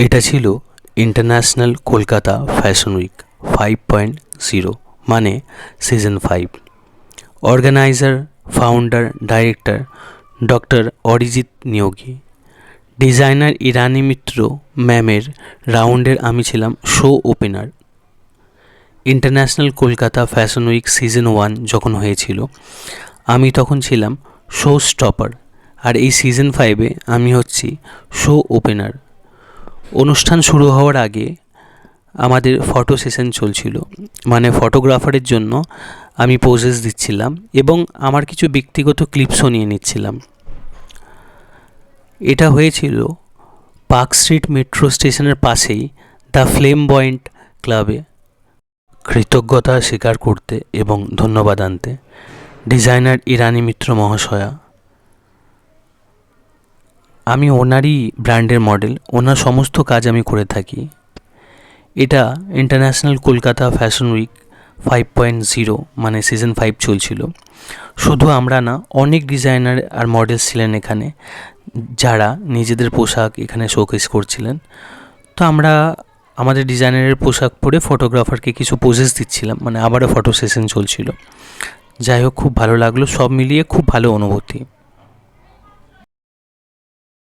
এটা ছিল international Kolkata fashion week 5.0 মানে season 5। Organiser, founder, director doctor Arijit Niyogi, designer Irani Mitra ম্যামের রাউন্ডের আমি ছিলাম show opener. International Kolkata fashion week season 1 যখন হয়েছিল আমি তখন ছিলাম শো স্টপার, আর এই সিজন 5-এ আমি হচ্ছি শো ওপেনার। অনুষ্ঠান শুরু হওয়ার আগে আমাদের ফটো সেশন চলছিল, মানে ফটোগ্রাফারের জন্য আমি পোজেস দিচ্ছিলাম এবং আমার কিছু ব্যক্তিগত ক্লিপসও নিয়ে নিচ্ছিলাম। এটা হয়েছিল পার্ক স্ট্রিট মেট্রো স্টেশনের পাশেই দ্য ফ্লেমবয়েন্ট ক্লাবে। কৃতজ্ঞতা স্বীকার করতে এবং ধন্যবাদ আনতে ডিজাইনার ইরানি মিত্র মহাশয়া। আমি ওনারই ব্র্যান্ডের মডেল, ওনার সমস্ত কাজ আমি করে থাকি। এটা ইন্টারন্যাশনাল কলকাতা ফ্যাশন উইক 5.0 মানে সিজন 5 চলছিল। শুধু আমরা না, অনেক ডিজাইনার আর মডেলস ছিলেন এখানে, যারা নিজেদের পোশাক এখানে শোকেস করছিলেন। তো আমরা আমাদের ডিজাইনারের পোশাক পরে ফটোগ্রাফারকে কিছু পোজেস দিচ্ছিলাম, মানে আবারও ফটো সেশন চলছিল। যাই হোক, খুব ভালো লাগলো, সব মিলিয়ে খুব ভালো অনুভূতি।